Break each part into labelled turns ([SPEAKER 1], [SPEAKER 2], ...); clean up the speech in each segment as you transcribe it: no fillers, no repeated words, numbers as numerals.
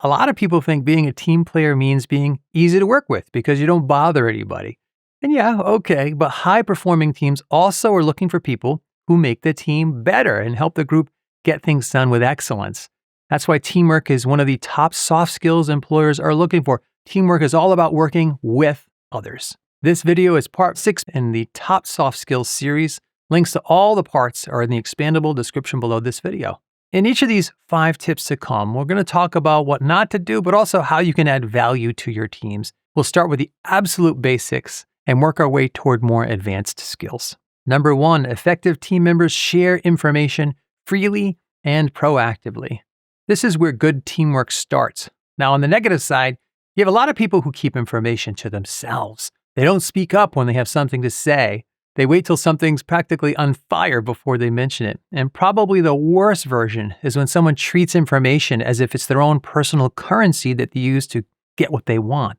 [SPEAKER 1] A lot of people think being a team player means being easy to work with because you don't bother anybody. And yeah, okay, but high-performing teams also are looking for people who make the team better and help the group get things done with excellence. That's why teamwork is one of the top soft skills employers are looking for. Teamwork is all about working with others. This video is part 6 in the Top Soft Skills series. Links to all the parts are in the expandable description below this video. In each of these 5 tips to come, we're going to talk about what not to do, but also how you can add value to your teams. We'll start with the absolute basics and work our way toward more advanced skills. Number 1, effective team members share information freely and proactively. This is where good teamwork starts. Now, on the negative side, you have a lot of people who keep information to themselves. They don't speak up when they have something to say. They wait till something's practically on fire before they mention it. And probably the worst version is when someone treats information as if it's their own personal currency that they use to get what they want.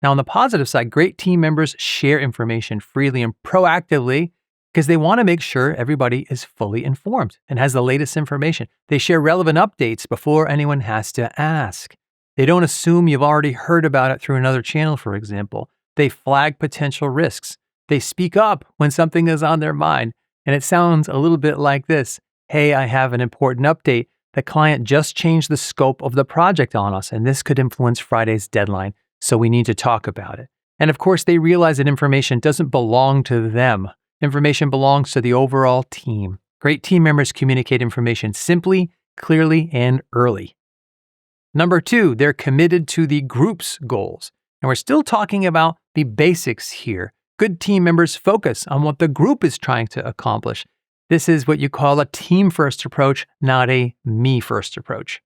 [SPEAKER 1] Now, on the positive side, great team members share information freely and proactively because they want to make sure everybody is fully informed and has the latest information. They share relevant updates before anyone has to ask. They don't assume you've already heard about it through another channel, for example. They flag potential risks. They speak up when something is on their mind. And it sounds a little bit like this. Hey, I have an important update. The client just changed the scope of the project on us, and this could influence Friday's deadline, so we need to talk about it. And of course, they realize that information doesn't belong to them. Information belongs to the overall team. Great team members communicate information simply, clearly, and early. Number 2, they're committed to the group's goals. And we're still talking about the basics here. Good team members focus on what the group is trying to accomplish. This is what you call a team-first approach, not a me-first approach.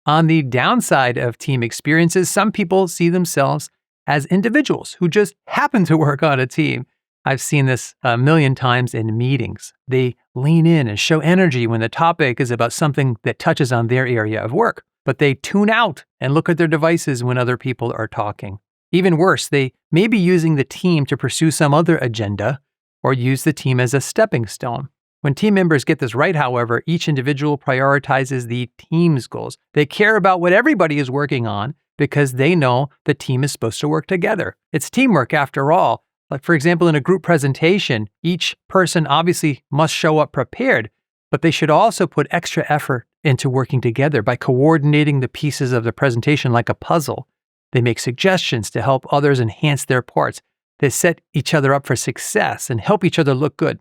[SPEAKER 1] On the downside of team experiences, some people see themselves as individuals who just happen to work on a team. I've seen this a million times in meetings. They lean in and show energy when the topic is about something that touches on their area of work, but they tune out and look at their devices when other people are talking. Even worse, they may be using the team to pursue some other agenda or use the team as a stepping stone. When team members get this right, however, each individual prioritizes the team's goals. They care about what everybody is working on because they know the team is supposed to work together. It's teamwork after all. Like, for example, in a group presentation, each person obviously must show up prepared, but they should also put extra effort into working together by coordinating the pieces of the presentation like a puzzle. They make suggestions to help others enhance their parts. They set each other up for success and help each other look good.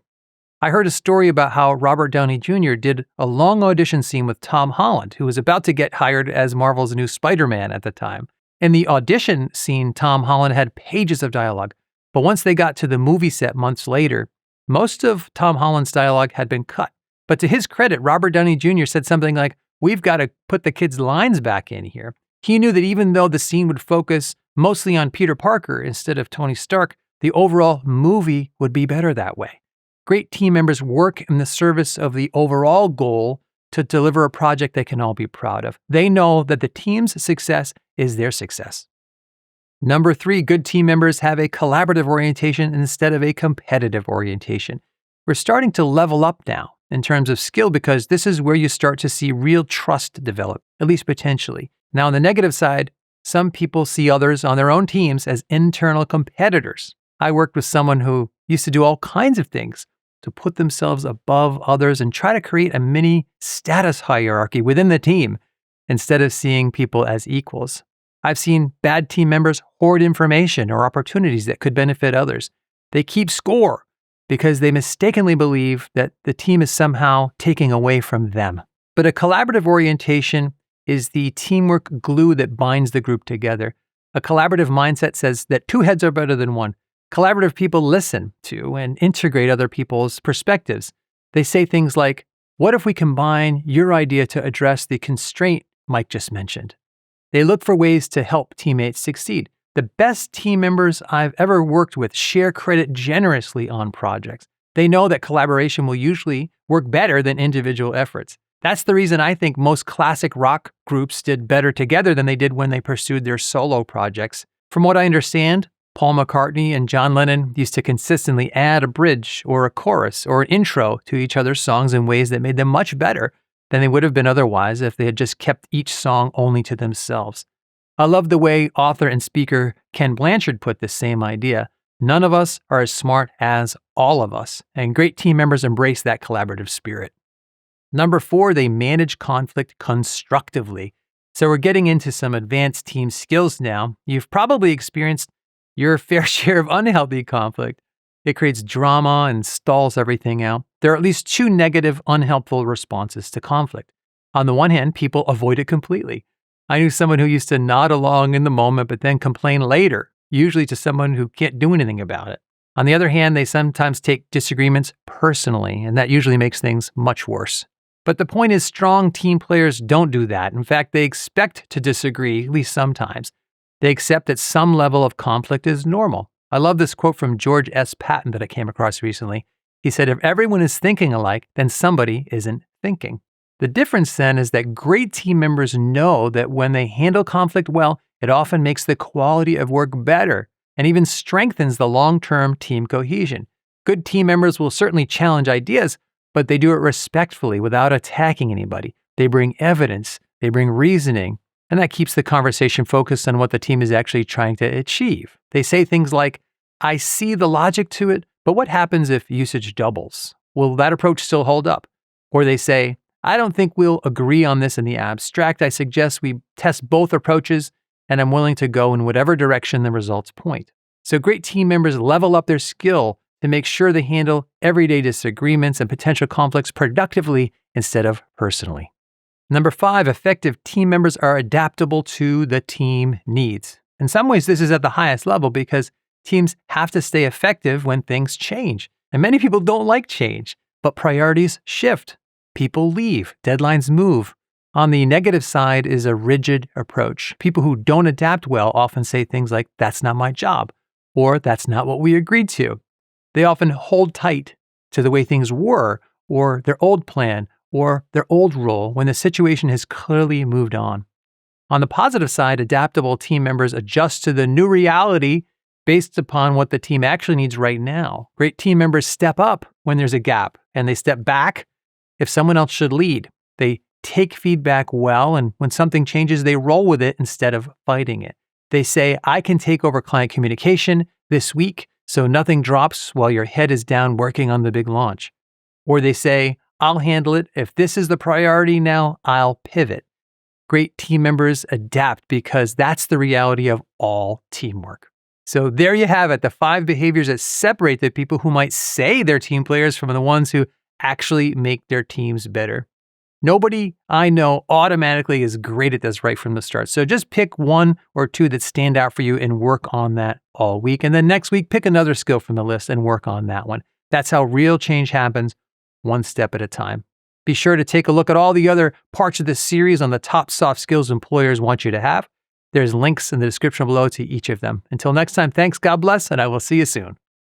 [SPEAKER 1] I heard a story about how Robert Downey Jr. did a long audition scene with Tom Holland, who was about to get hired as Marvel's new Spider-Man at the time. In the audition scene, Tom Holland had pages of dialogue, but once they got to the movie set months later, most of Tom Holland's dialogue had been cut. But to his credit, Robert Downey Jr. said something like, "We've got to put the kids' lines back in here." He knew that even though the scene would focus mostly on Peter Parker instead of Tony Stark, the overall movie would be better that way. Great team members work in the service of the overall goal to deliver a project they can all be proud of. They know that the team's success is their success. Number 3, good team members have a collaborative orientation instead of a competitive orientation. We're starting to level up now in terms of skill because this is where you start to see real trust develop, at least potentially. Now, on the negative side, some people see others on their own teams as internal competitors. I worked with someone who used to do all kinds of things to put themselves above others and try to create a mini status hierarchy within the team instead of seeing people as equals. I've seen bad team members hoard information or opportunities that could benefit others. They keep score because they mistakenly believe that the team is somehow taking away from them. But a collaborative orientation is the teamwork glue that binds the group together. A collaborative mindset says that 2 heads are better than 1. Collaborative people listen to and integrate other people's perspectives. They say things like, "What if we combine your idea to address the constraint Mike just mentioned?" They look for ways to help teammates succeed. The best team members I've ever worked with share credit generously on projects. They know that collaboration will usually work better than individual efforts. That's the reason I think most classic rock groups did better together than they did when they pursued their solo projects. From what I understand, Paul McCartney and John Lennon used to consistently add a bridge or a chorus or an intro to each other's songs in ways that made them much better than they would have been otherwise if they had just kept each song only to themselves. I love the way author and speaker Ken Blanchard put this same idea. None of us are as smart as all of us, and great team members embrace that collaborative spirit. Number 4, they manage conflict constructively. So we're getting into some advanced team skills now. You've probably experienced your fair share of unhealthy conflict. It creates drama and stalls everything out. There are at least 2 negative, unhelpful responses to conflict. On the one hand, people avoid it completely. I knew someone who used to nod along in the moment but then complain later, usually to someone who can't do anything about it. On the other hand, they sometimes take disagreements personally, and that usually makes things much worse. But the point is, strong team players don't do that. In fact, they expect to disagree, at least sometimes. They accept that some level of conflict is normal. I love this quote from George S. Patton that I came across recently. He said, "If everyone is thinking alike, then somebody isn't thinking." The difference then is that great team members know that when they handle conflict well, it often makes the quality of work better and even strengthens the long-term team cohesion. Good team members will certainly challenge ideas, but they do it respectfully without attacking anybody. They bring evidence, they bring reasoning, and that keeps the conversation focused on what the team is actually trying to achieve. They say things like, "I see the logic to it, but what happens if usage doubles? Will that approach still hold up?" Or they say, "I don't think we'll agree on this in the abstract. I suggest we test both approaches, and I'm willing to go in whatever direction the results point." So great team members level up their skill to make sure they handle everyday disagreements and potential conflicts productively instead of personally. Number 5, effective team members are adaptable to the team needs. In some ways, this is at the highest level because teams have to stay effective when things change. And many people don't like change, but priorities shift. People leave, deadlines move. On the negative side is a rigid approach. People who don't adapt well often say things like, "That's not my job," or "That's not what we agreed to." They often hold tight to the way things were, or their old plan, or their old role when the situation has clearly moved on. On the positive side, adaptable team members adjust to the new reality based upon what the team actually needs right now. Great team members step up when there's a gap, and they step back if someone else should lead. They take feedback well, and when something changes, they roll with it instead of fighting it. They say, "I can take over client communication this week, so nothing drops while your head is down working on the big launch." Or they say, "I'll handle it. If this is the priority now, I'll pivot." Great team members adapt because that's the reality of all teamwork. So there you have it, the 5 behaviors that separate the people who might say they're team players from the ones who actually make their teams better. Nobody I know automatically is great at this right from the start. So just pick 1 or 2 that stand out for you and work on that all week. And then next week, pick another skill from the list and work on that one. That's how real change happens, one step at a time. Be sure to take a look at all the other parts of this series on the top soft skills employers want you to have. There's links in the description below to each of them. Until next time, thanks, God bless, and I will see you soon.